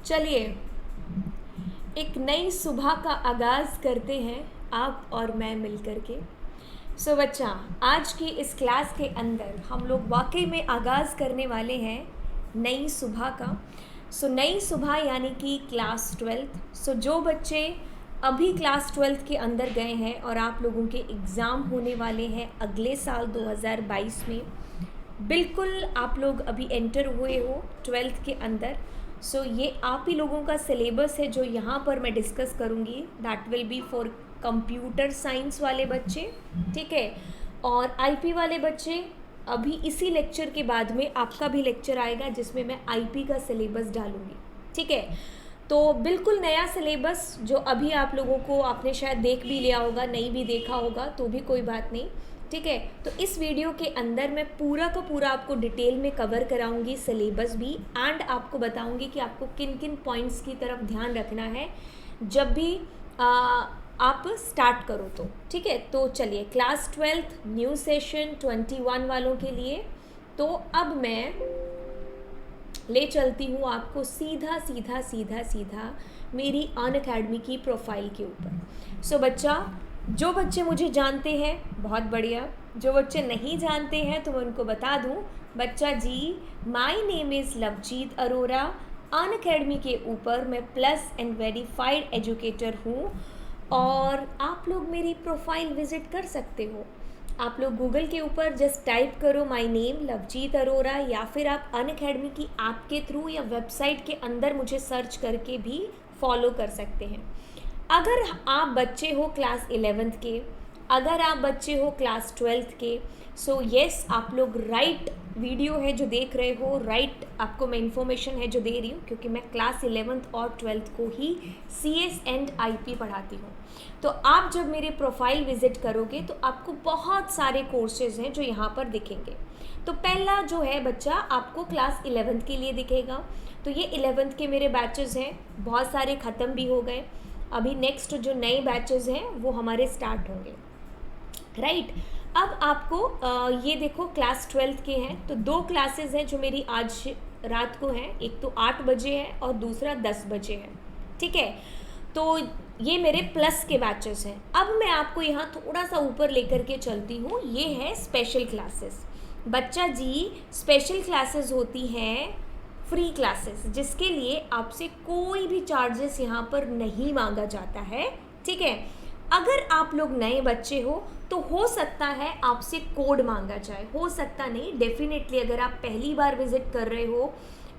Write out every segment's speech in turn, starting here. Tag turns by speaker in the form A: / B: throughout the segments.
A: चलिए एक नई सुबह का आगाज़ करते हैं आप और मैं मिल कर के। सो बच्चा, आज की इस क्लास के अंदर हम लोग वाकई में आगाज़ करने वाले हैं नई सुबह का। नई सुबह यानी कि क्लास 12th। जो बच्चे अभी क्लास 12th के अंदर गए हैं और आप लोगों के एग्ज़ाम होने वाले हैं अगले साल 2022 में, बिल्कुल आप लोग अभी एंटर हुए हो 12th के अंदर। ये आप ही लोगों का सिलेबस है जो यहाँ पर मैं डिस्कस करूँगी। That will be for computer science वाले बच्चे, ठीक है। और आईपी वाले बच्चे, अभी इसी लेक्चर के बाद में आपका भी लेक्चर आएगा जिसमें मैं आईपी का सिलेबस डालूँगी, ठीक है। तो बिल्कुल नया सिलेबस जो अभी आप लोगों को आपने शायद देख भी लिया होगा, नहीं भी देखा होगा तो भी कोई बात नहीं, ठीक है। तो इस वीडियो के अंदर मैं पूरा का पूरा आपको डिटेल में कवर कराऊंगी, सिलेबस भी, एंड आपको बताऊंगी कि आपको किन किन पॉइंट्स की तरफ ध्यान रखना है जब भी आप स्टार्ट करो तो, ठीक है। तो चलिए, क्लास 12th न्यू सेशन 21 वालों के लिए तो अब मैं ले चलती हूँ आपको सीधा सीधा सीधा सीधा मेरी अनअकैडमी की प्रोफाइल के ऊपर। बच्चा, जो बच्चे मुझे जानते हैं बहुत बढ़िया, जो बच्चे नहीं जानते हैं तो मैं उनको बता दूं, बच्चा जी, my name is Lovejeet Arora. Unacademy के ऊपर मैं प्लस एंड वेरीफाइड एजुकेटर हूँ और आप लोग मेरी प्रोफाइल विज़िट कर सकते हो। आप लोग गूगल के ऊपर जस्ट टाइप करो माय नेम लवजीत अरोरा, या फिर आप अनअकैडमी की ऐप के थ्रू या वेबसाइट के अंदर मुझे सर्च करके भी फॉलो कर सकते हैं। अगर आप बच्चे हो क्लास 11th के, अगर आप बच्चे हो क्लास 12th के, येस, आप लोग राइट वीडियो है जो देख रहे हो, राइट आपको मैं इन्फॉर्मेशन है जो दे रही हूँ, क्योंकि मैं क्लास 11th और 12th को ही CS एंड IP पढ़ाती हूँ। तो आप जब मेरे प्रोफाइल विज़िट करोगे तो आपको बहुत सारे कोर्सेज हैं जो यहाँ पर दिखेंगे। तो पहला जो है बच्चा, आपको क्लास 11th के लिए दिखेगा। तो ये 11th के मेरे बैचेज़ हैं, बहुत सारे ख़त्म भी हो गए, अभी नेक्स्ट जो नए बैचेज़ हैं वो हमारे स्टार्ट होंगे, राइट। अब आपको ये देखो क्लास 12th के हैं तो दो क्लासेस हैं जो मेरी आज रात को हैं, एक तो 8 बजे है और दूसरा 10 बजे है, ठीक है। तो ये मेरे प्लस के बैचेस हैं। अब मैं आपको यहाँ थोड़ा सा ऊपर लेकर के चलती हूँ, ये है स्पेशल क्लासेस। बच्चा जी, स्पेशल क्लासेस होती हैं फ्री क्लासेस, जिसके लिए आपसे कोई भी चार्जेस यहाँ पर नहीं मांगा जाता है, ठीक है। अगर आप लोग नए बच्चे हो तो हो सकता है आपसे कोड मांगा जाए, हो सकता नहीं, डेफिनेटली अगर आप पहली बार विजिट कर रहे हो,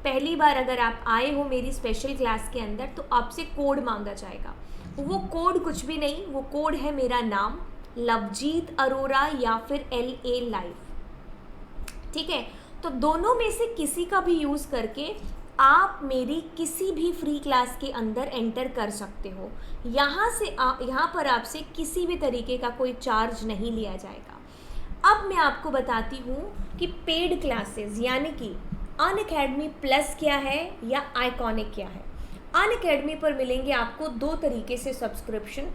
A: पहली बार अगर आप आए हो मेरी स्पेशल क्लास के अंदर, तो आपसे कोड मांगा जाएगा। वो कोड कुछ भी नहीं, वो कोड है मेरा नाम लवजीत अरोरा या फिर LA लाइव, ठीक है। तो दोनों में से किसी का भी यूज़ करके आप मेरी किसी भी फ्री क्लास के अंदर एंटर कर सकते हो। यहाँ पर आपसे किसी भी तरीके का कोई चार्ज नहीं लिया जाएगा। अब मैं आपको बताती हूँ कि पेड क्लासेस यानी कि अनअकैडमी प्लस क्या है या आइकॉनिक क्या है। अनअकैडमी पर मिलेंगे आपको दो तरीके से सब्सक्रिप्शन,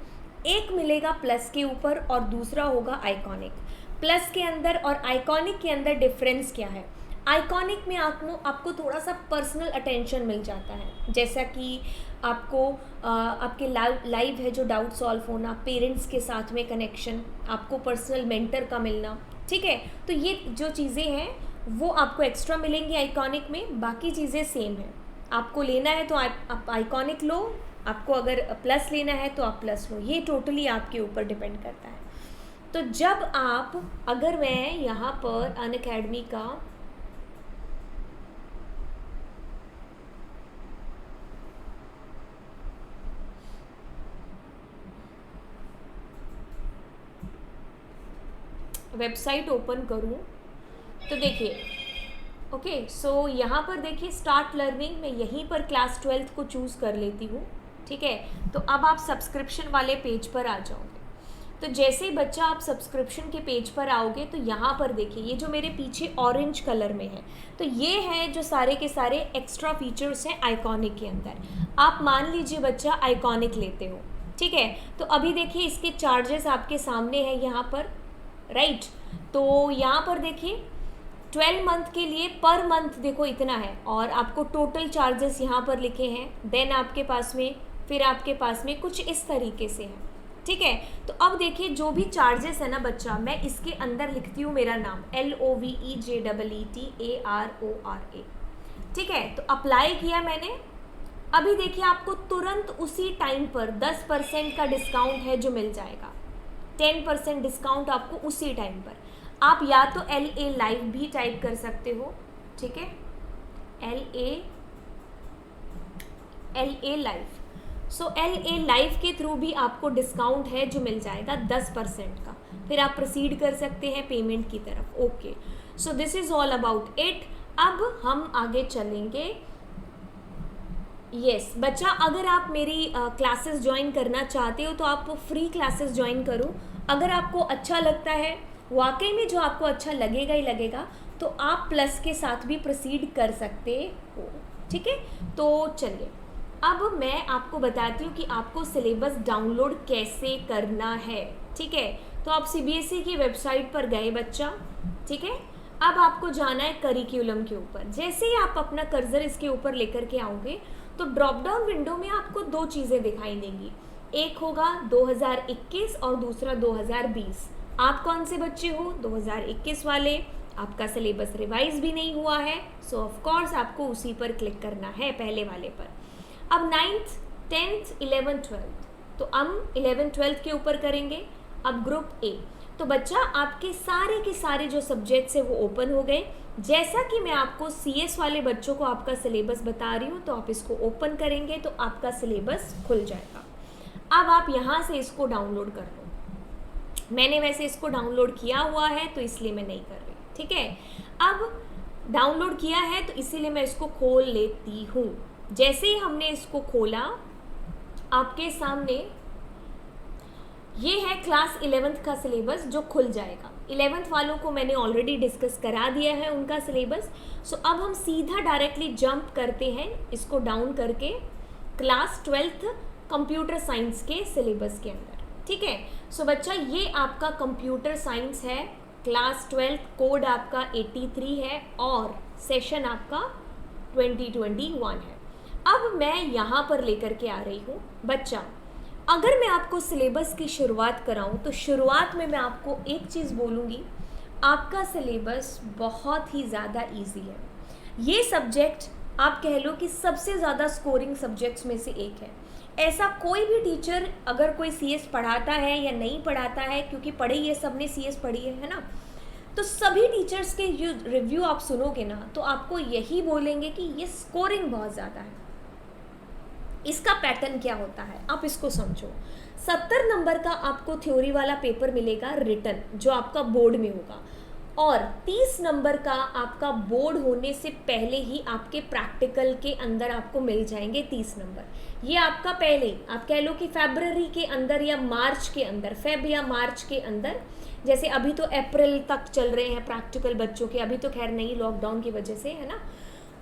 A: एक मिलेगा प्लस के ऊपर और दूसरा होगा आइकॉनिक। प्लस के अंदर और आइकॉनिक के अंदर डिफरेंस क्या है? आइकॉनिक में आपको थोड़ा सा पर्सनल अटेंशन मिल जाता है, जैसा कि आपको आपके लाइव है जो डाउट सॉल्व होना, पेरेंट्स के साथ में कनेक्शन, आपको पर्सनल मेंटर का मिलना, ठीक है। तो ये जो चीज़ें हैं वो आपको एक्स्ट्रा मिलेंगी आइकॉनिक में, बाकी चीज़ें सेम हैं। आपको लेना है तो आप आइकॉनिक लो, आपको अगर प्लस लेना है तो आप प्लस लो, ये टोटली आपके ऊपर डिपेंड करता है। तो जब अगर मैं यहाँ पर अनअकैडमी का वेबसाइट ओपन करूँ तो देखिए, ओके, यहाँ पर देखिए स्टार्ट लर्निंग, मैं यहीं पर क्लास 12th को चूज़ कर लेती हूँ, ठीक है। तो अब आप सब्सक्रिप्शन वाले पेज पर आ जाओगे। तो जैसे ही बच्चा आप सब्सक्रिप्शन के पेज पर आओगे तो यहाँ पर देखिए, ये जो मेरे पीछे ऑरेंज कलर में है, तो ये है जो सारे के सारे एक्स्ट्रा फीचर्स हैं आइकॉनिक के अंदर। आप मान लीजिए बच्चा आइकॉनिक लेते हो, ठीक है। तो अभी देखिए इसके चार्जेस आपके सामने हैं यहाँ पर, राइट। तो यहाँ पर देखिए 12 मंथ के लिए पर मंथ देखो इतना है, और आपको टोटल चार्जेस यहाँ पर लिखे हैं। देन आपके पास में फिर आपके पास में कुछ इस तरीके से है, ठीक है। तो अब देखिए जो भी चार्जेस है ना बच्चा, मैं इसके अंदर लिखती हूँ मेरा नाम LOVEJEETARORA, ठीक है। तो अप्लाई किया मैंने। अभी देखिए आपको तुरंत उसी टाइम पर 10% का डिस्काउंट है जो मिल जाएगा, 10% डिस्काउंट आपको उसी टाइम पर। आप या तो LA लाइव भी टाइप कर सकते हो, ठीक है, LA लाइव। सो LA लाइव के थ्रू भी आपको डिस्काउंट है जो मिल जाएगा 10% का। फिर आप प्रोसीड कर सकते हैं पेमेंट की तरफ। Okay, so this is all about it. अब हम आगे चलेंगे। यस बच्चा, अगर आप मेरी क्लासेस ज्वाइन करना चाहते हो तो आप फ्री क्लासेस ज्वाइन करो। अगर आपको अच्छा लगता है, वाकई में जो आपको अच्छा लगेगा ही लगेगा, तो आप प्लस के साथ भी प्रोसीड कर सकते हो, ठीक है। तो चलिए अब मैं आपको बताती हूँ कि आपको सिलेबस डाउनलोड कैसे करना है, ठीक है। तो आप CBSE की वेबसाइट पर गए बच्चा, ठीक है। अब आपको जाना है करिकुलम के ऊपर। जैसे ही आप अपना कर्सर इसके ऊपर लेकर के आओगे तो ड्रॉप डाउन विंडो में आपको दो चीज़ें दिखाई देंगी, एक होगा 2021 और दूसरा 2020। आप कौन से बच्चे हो? 2021 वाले। आपका सिलेबस रिवाइज भी नहीं हुआ है, सो ऑफ कोर्स आपको उसी पर क्लिक करना है, पहले वाले पर। अब 9th 10th 11th 12th, तो हम 11th 12th के ऊपर करेंगे। अब ग्रुप A, तो बच्चा आपके सारे के सारे जो सब्जेक्ट्स है वो ओपन हो गए। जैसा कि मैं आपको CS वाले बच्चों को आपका सिलेबस बता रही हूँ, तो आप इसको ओपन करेंगे तो आपका सिलेबस खुल जाएगा। अब आप यहाँ से इसको डाउनलोड कर लो। मैंने वैसे इसको डाउनलोड किया हुआ है तो इसलिए मैं नहीं कर रही, ठीक है। अब डाउनलोड किया है तो इसीलिए मैं इसको खोल लेती हूँ। जैसे ही हमने इसको खोला, आपके सामने ये है क्लास 11th का सिलेबस जो खुल जाएगा। 11th वालों को मैंने ऑलरेडी डिस्कस करा दिया है उनका सिलेबस। सो अब हम सीधा डायरेक्टली जंप करते हैं इसको डाउन करके क्लास 12th कंप्यूटर साइंस के सिलेबस के अंदर, ठीक है। सो बच्चा ये आपका कंप्यूटर साइंस है, क्लास 12th, कोड आपका 83 है और सेशन आपका 2021 है। अब मैं यहाँ पर लेकर के आ रही हूँ बच्चा। अगर मैं आपको सिलेबस की शुरुआत कराऊँ तो शुरुआत में मैं आपको एक चीज़ बोलूँगी, आपका सिलेबस बहुत ही ज़्यादा इजी है। ये सब्जेक्ट आप कह लो कि सबसे ज़्यादा स्कोरिंग सब्जेक्ट्स में से एक है। ऐसा कोई भी टीचर अगर कोई CS पढ़ाता है या नहीं पढ़ाता है, क्योंकि पढ़े ये सब ने CS पढ़ी है ना, तो सभी टीचर्स के जो रिव्यू आप सुनोगे ना तो आपको यही बोलेंगे कि ये स्कोरिंग बहुत ज़्यादा है। इसका पैटर्न क्या होता है आप इसको समझो। 70 नंबर का आपको थ्योरी वाला पेपर मिलेगा रिटन, जो आपका बोर्ड में होगा, और 30 नंबर का आपका बोर्ड होने से पहले ही आपके प्रैक्टिकल के अंदर आपको मिल जाएंगे 30 नंबर। ये आपका पहले आप कह लो कि फरवरी के अंदर या मार्च के अंदर, फेब या मार्च के अंदर, जैसे अभी तो अप्रैल तक चल रहे हैं प्रैक्टिकल बच्चों के, अभी तो खैर नहीं लॉकडाउन की वजह से है ना,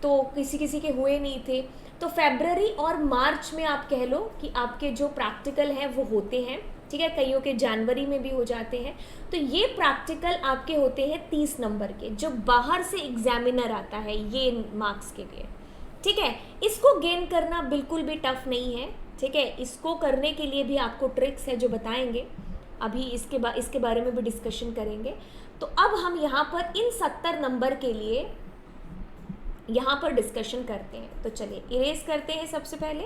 A: तो किसी किसी के हुए नहीं थे। तो फरवरी और मार्च में आप कह लो कि आपके जो प्रैक्टिकल हैं वो होते हैं, ठीक है। कईयों के जनवरी में भी हो जाते हैं। तो ये प्रैक्टिकल आपके होते हैं 30 नंबर के, जो बाहर से एग्जामिनर आता है ये मार्क्स के लिए, ठीक है। इसको गेन करना बिल्कुल भी टफ नहीं है, ठीक है। इसको करने के लिए भी आपको ट्रिक्स है जो बताएंगे, अभी इसके बारे में भी डिस्कशन करेंगे। तो अब हम यहाँ पर इन 70 नंबर के लिए यहाँ पर डिस्कशन करते हैं। तो चलिए इरेज करते हैं सबसे पहले,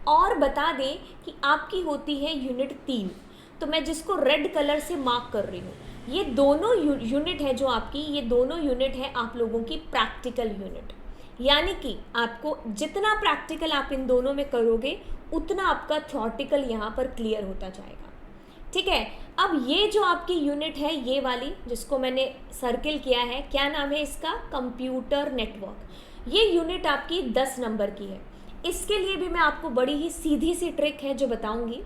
A: और बता दें कि आपकी होती है यूनिट 3। तो मैं जिसको रेड कलर से मार्क कर रही हूँ, ये दोनों यूनिट है जो आपकी, ये दोनों यूनिट है आप लोगों की प्रैक्टिकल यूनिट। यानी कि आपको जितना प्रैक्टिकल आप इन दोनों में करोगे उतना आपका थ्योरेटिकल यहाँ पर क्लियर होता जाएगा, ठीक है। अब ये जो आपकी यूनिट है, ये वाली जिसको मैंने सर्किल किया है, क्या नाम है इसका? Computer network. ये यूनिट आपकी 10 नंबर की है। इसके लिए भी मैं आपको बड़ी ही सीधी सी ट्रिक है जो बताऊंगी,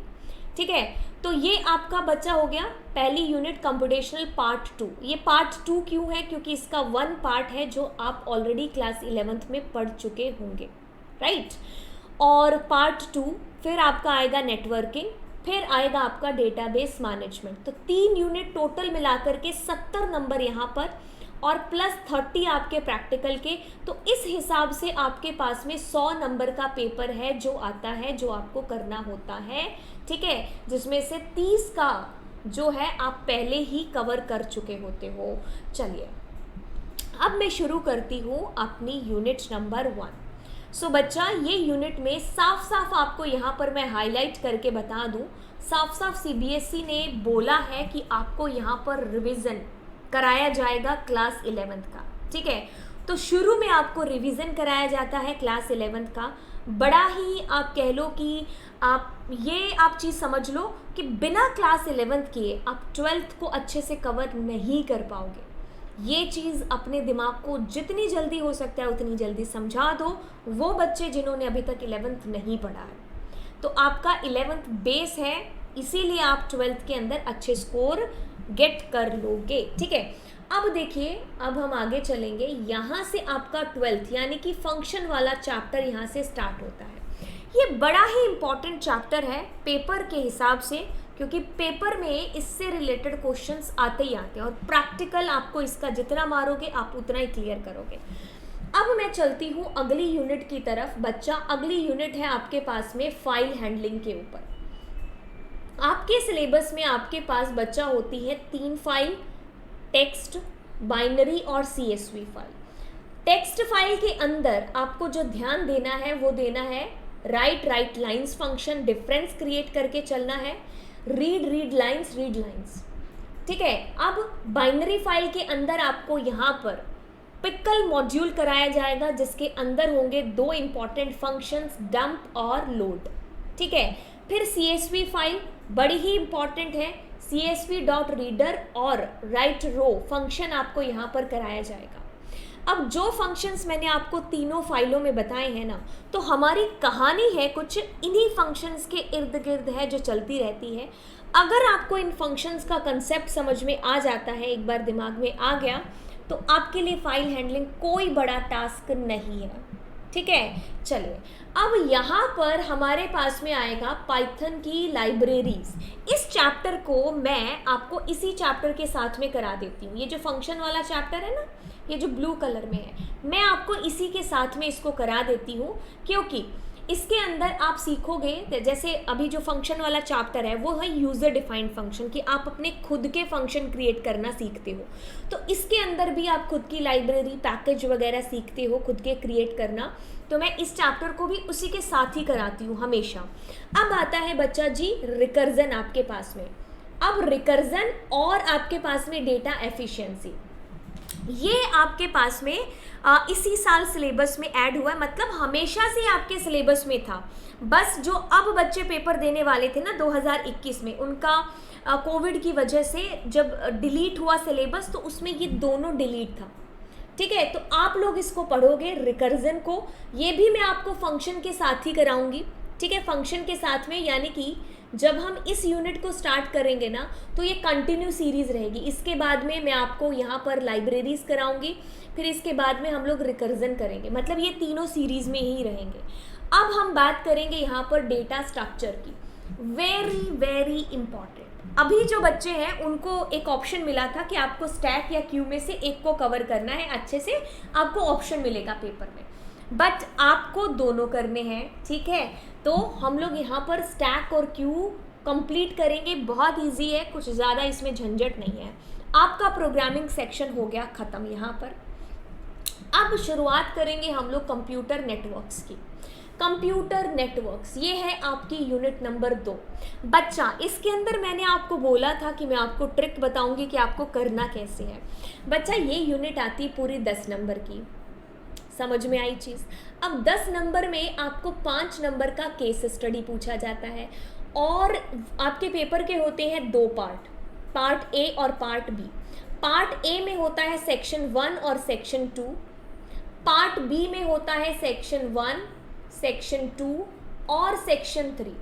A: ठीक है। तो ये आपका बच्चा हो गया पहली यूनिट कंप्यूटेशनल पार्ट 2। ये पार्ट 2 क्यों है? क्योंकि इसका 1 पार्ट है जो आप ऑलरेडी क्लास 11th में पढ़ चुके होंगे, राइट। और पार्ट 2 फिर आपका आएगा नेटवर्किंग, फिर आएगा आपका डेटाबेस मैनेजमेंट। तो 3 यूनिट टोटल मिलाकर के 70 नंबर यहाँ पर और +30 आपके प्रैक्टिकल के। तो इस हिसाब से आपके पास में 100 नंबर का पेपर है जो आता है, जो आपको करना होता है, ठीक है, जिसमें से 30 का जो है आप पहले ही कवर कर चुके होते हो। चलिए अब मैं शुरू करती हूँ अपनी यूनिट नंबर 1। सो बच्चा, ये यूनिट में साफ साफ आपको यहाँ पर मैं हाईलाइट करके बता दूँ, साफ साफ CBSE ने बोला है कि आपको यहाँ पर रिवीजन कराया जाएगा क्लास 11th का, ठीक है। तो शुरू में आपको रिवीजन कराया जाता है क्लास 11th का। बड़ा ही आप कह लो कि आप चीज़ समझ लो कि बिना क्लास 11th किए आप 12th को अच्छे से कवर नहीं कर पाओगे। ये चीज़ अपने दिमाग को जितनी जल्दी हो सकता है उतनी जल्दी समझा दो वो बच्चे जिन्होंने अभी तक 11th नहीं पढ़ा है। तो आपका 11th बेस है, इसीलिए आप 12th के अंदर अच्छे स्कोर गेट कर लोगे, ठीक है। अब देखिए, अब हम आगे चलेंगे। यहाँ से आपका 12th यानी कि फंक्शन वाला चैप्टर यहाँ से स्टार्ट होता है। ये बड़ा ही इम्पॉर्टेंट चैप्टर है पेपर के हिसाब से, क्योंकि पेपर में इससे रिलेटेड क्वेश्चंस आते ही आते हैं और प्रैक्टिकल आपको इसका जितना मारोगे आप उतना ही क्लियर करोगे। अब मैं चलती हूँ अगली यूनिट की तरफ। बच्चा, अगली यूनिट है आपके पास में फाइल हैंडलिंग के ऊपर। आपके सिलेबस में आपके पास बच्चा होती है 3 फाइल, टेक्स्ट, बाइनरी और CSV फाइल। टेक्स्ट फाइल के अंदर आपको जो ध्यान देना है वो देना है right lines function, difference create करके चलना है, रीड लाइंस, ठीक है। अब बाइनरी फाइल के अंदर आपको यहाँ पर पिकल मॉड्यूल कराया जाएगा जिसके अंदर होंगे 2 इंपॉर्टेंट फंक्शंस, डंप और लोड, ठीक है। फिर CSV फाइल बड़ी ही इंपॉर्टेंट है, CSV.reader और राइट रो फंक्शन आपको यहाँ पर कराया जाएगा। अब जो फंक्शंस मैंने आपको तीनों फाइलों में बताए हैं ना, तो हमारी कहानी है कुछ इन्हीं फंक्शंस के इर्द गिर्द है जो चलती रहती है। अगर आपको इन फंक्शंस का कंसेप्ट समझ में आ जाता है, एक बार दिमाग में आ गया, तो आपके लिए फाइल हैंडलिंग कोई बड़ा टास्क नहीं है, ठीक है। चलिए, अब यहाँ पर हमारे पास में आएगा पाइथन की लाइब्रेरीज। इस चैप्टर को मैं आपको इसी चैप्टर के साथ में करा देती हूँ। ये जो फंक्शन वाला चैप्टर है ना, ये जो ब्लू कलर में है, मैं आपको इसी के साथ में इसको करा देती हूँ, क्योंकि इसके अंदर आप सीखोगे, जैसे अभी जो फंक्शन वाला चैप्टर है वो है यूज़र डिफाइंड फंक्शन, कि आप अपने खुद के फंक्शन क्रिएट करना सीखते हो। तो इसके अंदर भी आप खुद की लाइब्रेरी, पैकेज वगैरह सीखते हो खुद के क्रिएट करना। तो मैं इस चैप्टर को भी उसी के साथ ही कराती हूँ हमेशा। अब आता है बच्चा जी रिकर्जन आपके पास में। अब रिकर्जन और आपके पास में डेटा एफिशिएंसी, ये आपके पास में इसी साल सिलेबस में ऐड हुआ है, मतलब हमेशा से आपके सिलेबस में था। बस जो अब बच्चे पेपर देने वाले थे ना 2021 में, उनका कोविड की वजह से जब डिलीट हुआ सिलेबस, तो उसमें ये दोनों डिलीट था, ठीक है। तो आप लोग इसको पढ़ोगे रिकर्जन को, ये भी मैं आपको फंक्शन के साथ ही कराऊंगी, ठीक है, फंक्शन के साथ में। यानी कि जब हम इस यूनिट को स्टार्ट करेंगे ना, तो ये कंटिन्यू सीरीज़ रहेगी। इसके बाद में मैं आपको यहाँ पर लाइब्रेरीज कराऊंगी, फिर इसके बाद में हम लोग रिकर्जन करेंगे, मतलब ये तीनों सीरीज़ में ही रहेंगे। अब हम बात करेंगे यहाँ पर डेटा स्ट्रक्चर की, वेरी इम्पॉर्टेंट। अभी जो बच्चे हैं उनको एक ऑप्शन मिला था कि आपको स्टैक या क्यू में से एक को कवर करना है, अच्छे से आपको ऑप्शन मिलेगा पेपर में, बट आपको दोनों करने हैं, ठीक है। तो हम लोग यहाँ पर स्टैक और क्यू कंप्लीट करेंगे, बहुत इजी है, कुछ ज़्यादा इसमें झंझट नहीं है। आपका प्रोग्रामिंग सेक्शन हो गया ख़त्म यहाँ पर। अब शुरुआत करेंगे हम लोग कंप्यूटर नेटवर्क्स की। कंप्यूटर नेटवर्क्स ये है आपकी यूनिट नंबर 2। बच्चा, इसके अंदर मैंने आपको बोला था कि मैं आपको ट्रिक बताऊंगी कि आपको करना कैसे है। बच्चा, ये यूनिट आती पूरी 10 नंबर की, समझ में आई चीज़। अब 10 नंबर में आपको 5 नंबर का केस स्टडी पूछा जाता है, और आपके पेपर के होते हैं 2 पार्ट, पार्ट ए और पार्ट बी। पार्ट ए में होता है सेक्शन 1 और सेक्शन 2, पार्ट बी में होता है सेक्शन 1, सेक्शन 2 और सेक्शन 3।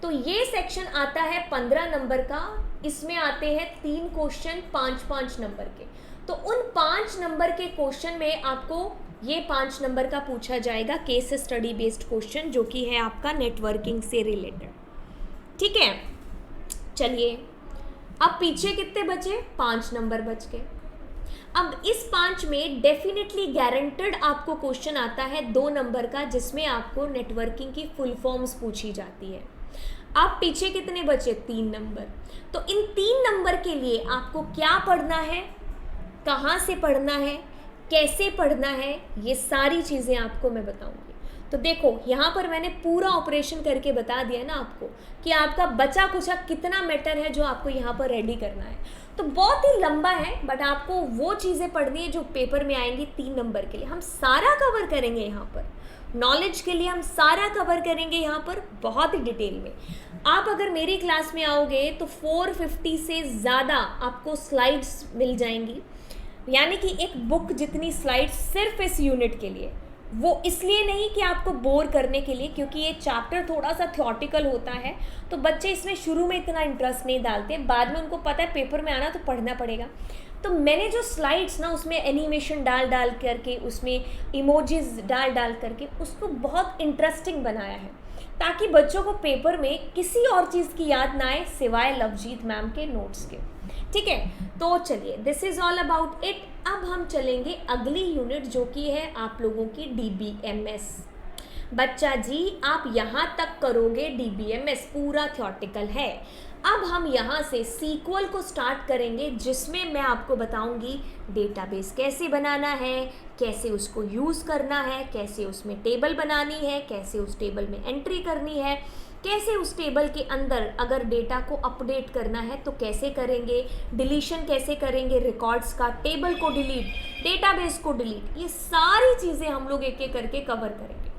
A: तो ये सेक्शन आता है 15 नंबर का, इसमें आते हैं 3 क्वेश्चन 5-5 नंबर के। तो उन 5 नंबर के क्वेश्चन में आपको ये 5 नंबर का पूछा जाएगा केस स्टडी बेस्ड क्वेश्चन, जो कि है आपका नेटवर्किंग से रिलेटेड, ठीक है। चलिए, अब पीछे कितने बचे? 5 नंबर बच गए। अब इस 5 में डेफिनेटली गारंटेड आपको क्वेश्चन आता है 2 नंबर का, जिसमें आपको नेटवर्किंग की फुल फॉर्म्स पूछी जाती है। आप पीछे कितने बचे? 3 नंबर। तो इन 3 नंबर के लिए आपको क्या पढ़ना है, कहाँ से पढ़ना है, कैसे पढ़ना है, ये सारी चीज़ें आपको मैं बताऊंगी। तो देखो यहाँ पर मैंने पूरा ऑपरेशन करके बता दिया ना आपको कि आपका बचा कुचा कितना मैटर है जो आपको यहाँ पर रेडी करना है। तो बहुत ही लंबा है, बट आपको वो चीज़ें पढ़नी है जो पेपर में आएंगी 3 नंबर के लिए। हम सारा कवर करेंगे यहाँ पर, नॉलेज के लिए हम सारा कवर करेंगे यहाँ पर बहुत ही डिटेल में। आप अगर मेरी क्लास में आओगे तो 450 से ज़्यादा आपको स्लाइड्स मिल जाएंगी, यानी कि एक बुक जितनी स्लाइड्स सिर्फ इस यूनिट के लिए। वो इसलिए नहीं कि आपको बोर करने के लिए, क्योंकि ये चैप्टर थोड़ा सा थ्योरेटिकल होता है, तो बच्चे इसमें शुरू में इतना इंटरेस्ट नहीं डालते, बाद में उनको पता है पेपर में आना तो पढ़ना पड़ेगा। तो मैंने जो स्लाइड्स ना उसमें एनिमेशन डाल डाल करके, उसमें इमोजीज डाल डाल करके उसको बहुत इंटरेस्टिंग बनाया है, ताकि बच्चों को पेपर में किसी और चीज़ की याद ना आए सिवाय लवजीत मैम के नोट्स के। ठीक है, तो चलिए, this is all about it. अब हम चलेंगे अगली यूनिट जो कि है आप लोगों की DBMS। बच्चा जी आप यहाँ तक करोगे DBMS, पूरा थ्योरेटिकल है। अब हम यहाँ से सीक्वल को स्टार्ट करेंगे, जिसमें मैं आपको बताऊंगी डेटाबेस कैसे बनाना है, कैसे उसको यूज़ करना है, कैसे उसमें टेबल बनानी है, कैसे उस टेबल में एंट्री करनी है, कैसे उस टेबल के अंदर अगर डेटा को अपडेट करना है तो कैसे करेंगे, डिलीशन कैसे करेंगे, रिकॉर्ड्स का, टेबल को डिलीट, डेटाबेस को डिलीट, ये सारी चीज़ें हम लोग एक एक करके कवर करेंगे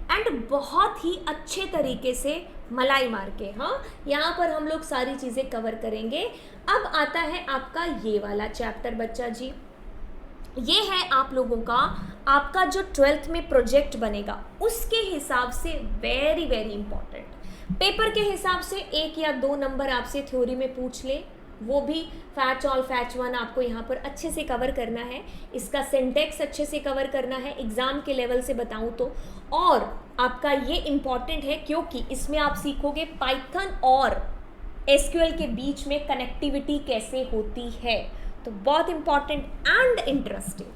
A: एंड बहुत ही अच्छे तरीके से मलाई मार के। हाँ, यहाँ पर हम लोग सारी चीज़ें कवर करेंगे। अब आता है आपका ये वाला चैप्टर बच्चा जी, ये है आप लोगों का आपका जो 12th में प्रोजेक्ट बनेगा उसके हिसाब से वेरी वेरी इंपॉर्टेंट। पेपर के हिसाब से 1 या 2 नंबर आपसे थ्योरी में पूछ ले, वो भी फैच ऑल फैच वन आपको यहाँ पर अच्छे से कवर करना है, इसका सिंटेक्स अच्छे से कवर करना है एग्ज़ाम के लेवल से बताऊँ तो। और आपका ये इम्पॉर्टेंट है क्योंकि इसमें आप सीखोगे पाइथन और SQL के बीच में कनेक्टिविटी कैसे होती है, तो बहुत इम्पॉर्टेंट एंड इंटरेस्टिंग।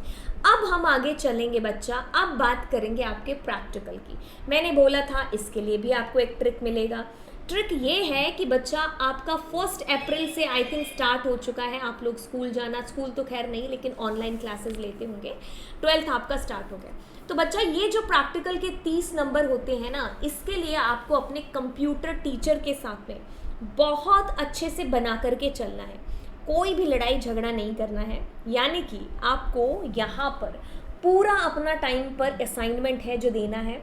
A: अब हम आगे चलेंगे बच्चा, अब बात करेंगे आपके प्रैक्टिकल की। मैंने बोला था इसके लिए भी आपको एक ट्रिक मिलेगा। ट्रिक ये है कि बच्चा आपका 1 अप्रैल से आई थिंक स्टार्ट हो चुका है आप लोग स्कूल जाना, स्कूल तो खैर नहीं लेकिन ऑनलाइन क्लासेस लेते होंगे, 12th आपका स्टार्ट हो गया। तो बच्चा ये जो प्रैक्टिकल के 30 नंबर होते हैं ना, इसके लिए आपको अपने कंप्यूटर टीचर के साथ में बहुत अच्छे से बना करके चलना है, कोई भी लड़ाई झगड़ा नहीं करना है। यानी कि आपको यहाँ पर पूरा अपना टाइम पर असाइनमेंट है जो देना है,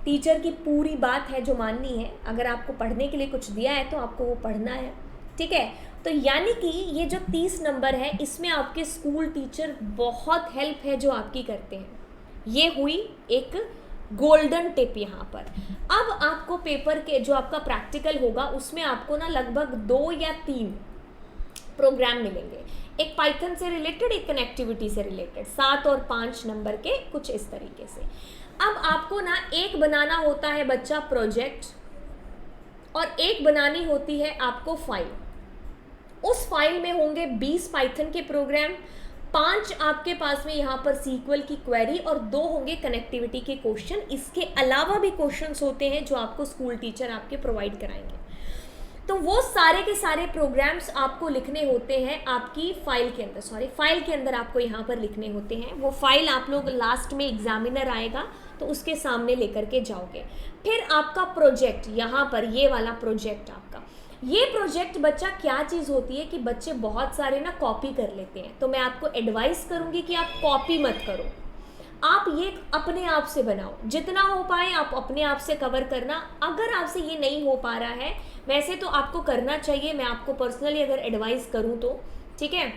A: टीचर की पूरी बात है जो माननी है। अगर आपको पढ़ने के लिए कुछ दिया है तो आपको वो पढ़ना है, ठीक है। तो यानी कि ये जो 30 नंबर है इसमें आपके स्कूल टीचर बहुत हेल्प है जो आपकी करते हैं। ये हुई एक गोल्डन टिप यहाँ पर। अब आपको पेपर के जो आपका प्रैक्टिकल होगा उसमें आपको ना लगभग 2 या 3 प्रोग्राम मिलेंगे, एक पाइथन से रिलेटेड, एक कनेक्टिविटी से रिलेटेड, 7 और 5 नंबर के कुछ इस तरीके से। अब आपको ना एक बनाना होता है बच्चा प्रोजेक्ट और एक बनानी होती है आपको फाइल। उस फाइल में होंगे 20 पाइथन के प्रोग्राम, 5 आपके पास में यहाँ पर सीक्वल की क्वेरी और 2 होंगे कनेक्टिविटी के क्वेश्चन। इसके अलावा भी क्वेश्चंस होते हैं जो आपको स्कूल टीचर आपके प्रोवाइड कराएंगे। तो वो सारे के सारे प्रोग्राम्स आपको लिखने होते हैं आपकी फाइल के अंदर, फाइल के अंदर आपको यहाँ पर लिखने होते हैं। वो फाइल आप लोग लास्ट में एग्जामिनर आएगा तो उसके सामने लेकर के जाओगे। फिर आपका प्रोजेक्ट, यहाँ पर ये वाला प्रोजेक्ट आपका, ये प्रोजेक्ट बच्चा क्या चीज़ होती है कि बच्चे बहुत सारे ना कॉपी कर लेते हैं, तो मैं आपको एडवाइस करूँगी कि आप कॉपी मत करो, आप ये अपने आप से बनाओ, जितना हो पाए आप अपने आप से कवर करना। अगर आपसे ये नहीं हो पा रहा है, वैसे तो आपको करना चाहिए, मैं आपको पर्सनली अगर एडवाइस करूँ तो, ठीक है,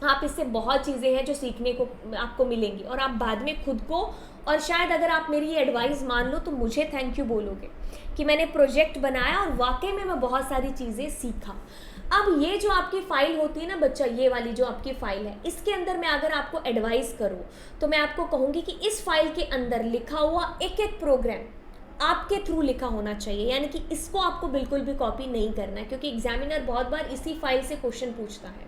A: आप इससे बहुत चीज़ें हैं जो सीखने को आपको मिलेंगी और आप बाद में खुद को, और शायद अगर आप मेरी ये एडवाइस मान लो तो मुझे थैंक यू बोलोगे कि मैंने प्रोजेक्ट बनाया और वाकई में मैं बहुत सारी चीज़ें सीखा। अब ये जो आपकी फ़ाइल होती है ना बच्चा, ये वाली जो आपकी फ़ाइल है, इसके अंदर मैं अगर आपको एडवाइस करूँ तो मैं आपको कहूँगी कि इस फाइल के अंदर लिखा हुआ एक एक प्रोग्राम आपके थ्रू लिखा होना चाहिए, यानी कि इसको आपको बिल्कुल भी कॉपी नहीं करना है, क्योंकि एग्जामिनर बहुत बार इसी फाइल से क्वेश्चन पूछता है।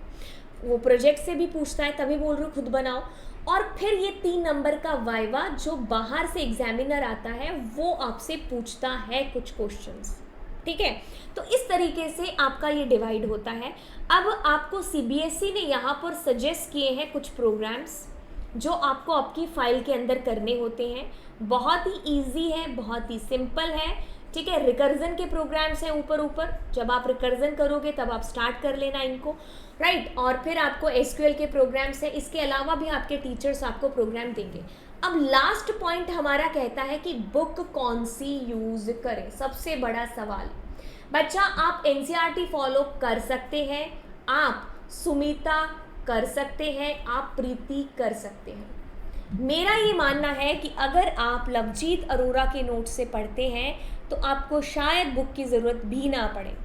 A: वो प्रोजेक्ट से भी पूछता है, तभी बोल रही हूँ खुद बनाओ। और फिर ये 3 नंबर का वाइवा जो बाहर से एग्जामिनर आता है वो आपसे पूछता है कुछ क्वेश्चंस, ठीक है। तो इस तरीके से आपका ये डिवाइड होता है। अब आपको सीबीएसई ने यहाँ पर सजेस्ट किए हैं कुछ प्रोग्राम्स जो आपको आपकी फाइल के अंदर करने होते हैं। बहुत ही इजी है, बहुत ही सिंपल है, ठीक है। रिकर्जन के प्रोग्राम्स हैं ऊपर ऊपर, जब आप रिकर्जन करोगे तब आप स्टार्ट कर लेना इनको, राइट। और फिर आपको एसक्यूएल के प्रोग्राम्स हैं, इसके अलावा भी आपके टीचर्स आपको प्रोग्राम देंगे। अब लास्ट पॉइंट हमारा कहता है कि बुक कौन सी यूज़ करें। सबसे बड़ा सवाल बच्चा, आप एनसीईआरटी फॉलो कर सकते हैं, आप सुमिता कर सकते हैं, आप प्रीति कर सकते हैं। मेरा ये मानना है कि अगर आप लवजीत अरोरा के नोट से पढ़ते हैं तो आपको शायद बुक की ज़रूरत भी ना पड़े,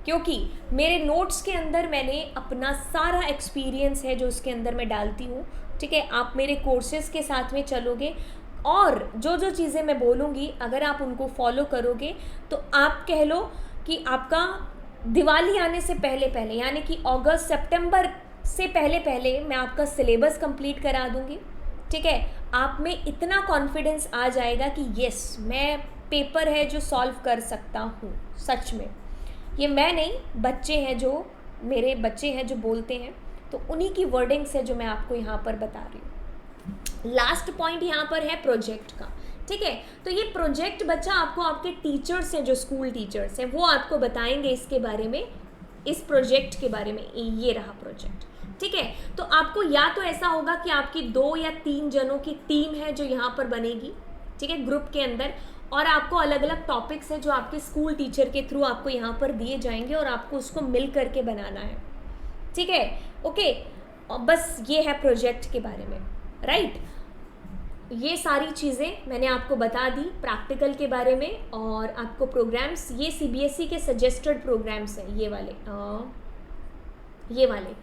A: क्योंकि मेरे नोट्स के अंदर मैंने अपना सारा एक्सपीरियंस है जो उसके अंदर मैं डालती हूँ, ठीक है। आप मेरे कोर्सेज़ के साथ में चलोगे और जो जो चीज़ें मैं बोलूँगी अगर आप उनको फॉलो करोगे तो आप कह लो कि आपका दिवाली आने से पहले पहले, यानी कि अगस्त सितंबर से पहले पहले मैं आपका सिलेबस कंप्लीट करा दूँगी, ठीक है। आप में इतना कॉन्फिडेंस आ जाएगा कि यस, मैं पेपर है जो सॉल्व कर सकता हूँ। सच में ये मैं नहीं, बच्चे हैं जो मेरे बच्चे हैं जो बोलते हैं, तो उन्हीं की वर्डिंग्स है जो मैं आपको यहाँ पर बता रही हूँ। लास्ट पॉइंट यहाँ पर है प्रोजेक्ट का, ठीक है। तो ये प्रोजेक्ट बच्चा आपको आपके टीचर्स हैं जो स्कूल टीचर्स हैं वो आपको बताएंगे इसके बारे में, इस प्रोजेक्ट के बारे में। ये रहा प्रोजेक्ट, ठीक है। तो आपको या तो ऐसा होगा कि आपकी 2 या 3 जनों की टीम है जो यहाँ पर बनेगी, ठीक है, ग्रुप के अंदर, और आपको अलग अलग टॉपिक्स हैं जो आपके स्कूल टीचर के थ्रू आपको यहाँ पर दिए जाएंगे और आपको उसको मिल करके बनाना है, ठीक है, ओके। और बस ये है प्रोजेक्ट के बारे में, राइट। ये सारी चीज़ें मैंने आपको बता दी प्रैक्टिकल के बारे में। और आपको प्रोग्राम्स, ये सीबीएसई के सजेस्टेड प्रोग्राम्स हैं ये वाले,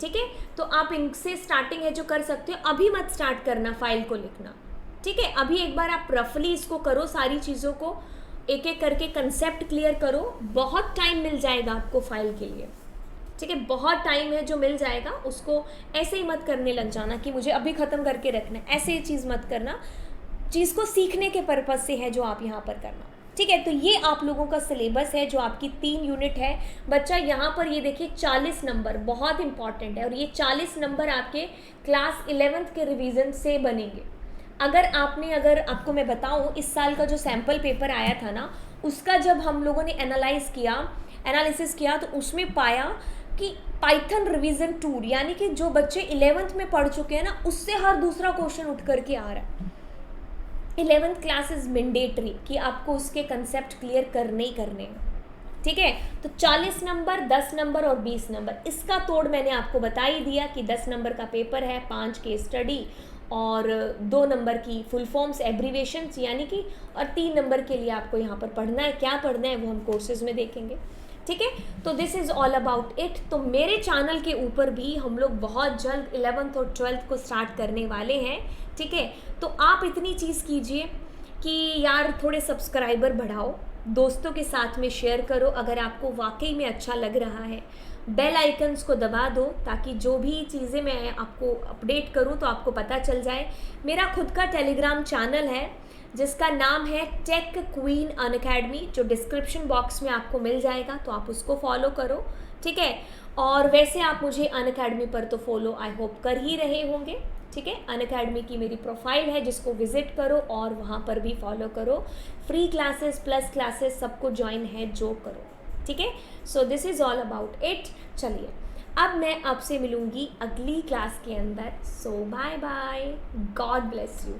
A: ठीक है। तो आप इनसे स्टार्टिंग है जो कर सकते हो। अभी मत स्टार्ट करना फाइल को लिखना, ठीक है। अभी एक बार आप रफली इसको करो, सारी चीज़ों को एक एक करके कंसेप्ट क्लियर करो। बहुत टाइम मिल जाएगा आपको फाइल के लिए, ठीक है। बहुत टाइम है जो मिल जाएगा, उसको ऐसे ही मत करने लग जाना कि मुझे अभी ख़त्म करके रखना है, ऐसे चीज़ मत करना। चीज़ को सीखने के पर्पज़ से है जो आप यहाँ पर करना, ठीक है। तो ये आप लोगों का सिलेबस है जो आपकी 3 यूनिट है बच्चा। यहाँ पर ये देखिए 40 नंबर बहुत इंपॉर्टेंट है, और ये 40 नंबर आपके क्लास 11th के रिवीजन से बनेंगे। अगर आपको मैं बताऊँ, इस साल का जो सैम्पल पेपर आया था ना, उसका जब हम लोगों ने एनालिसिस किया तो उसमें पाया कि पाइथन रिवीजन टूर, यानी कि जो बच्चे 11th में पढ़ चुके हैं ना, उससे हर दूसरा क्वेश्चन उठ करके आ रहा है। 11th क्लास इज़ मैंडेटरी कि आपको उसके कंसेप्ट क्लियर करने ही करने हैं, ठीक है। तो 40 नंबर, 10 नंबर और 20 नंबर, इसका तोड़ मैंने आपको बता ही दिया कि 10 नंबर का पेपर है, 5 केस स्टडी और 2 नंबर की फुल फॉर्म्स एब्रीवेशंस, यानी कि, और 3 नंबर के लिए आपको यहाँ पर पढ़ना है। क्या पढ़ना है वो हम कोर्सेज में देखेंगे, ठीक है। तो this is all about it. तो मेरे चैनल के ऊपर भी हम लोग बहुत जल्द 11th और 12th को स्टार्ट करने वाले हैं, ठीक है। तो आप इतनी चीज़ कीजिए कि यार थोड़े सब्सक्राइबर बढ़ाओ, दोस्तों के साथ में शेयर करो अगर आपको वाकई में अच्छा लग रहा है। बेल आइकन्स को दबा दो ताकि जो भी चीज़ें मैं आपको अपडेट करूं तो आपको पता चल जाए। मेरा खुद का टेलीग्राम चैनल है जिसका नाम है टेक क्वीन अनअकैडमी, जो डिस्क्रिप्शन बॉक्स में आपको मिल जाएगा, तो आप उसको फॉलो करो, ठीक है। और वैसे आप मुझे अनअकैडमी पर तो फॉलो आई होप कर ही रहे होंगे, ठीक है। अनअकैडमी की मेरी प्रोफाइल है जिसको विजिट करो और वहाँ पर भी फॉलो करो। फ्री क्लासेस प्लस क्लासेस सबको ज्वाइन है जो करो, ठीक है। So this is all about it. चलिए अब मैं आपसे मिलूँगी अगली क्लास के अंदर। So bye bye, God bless you.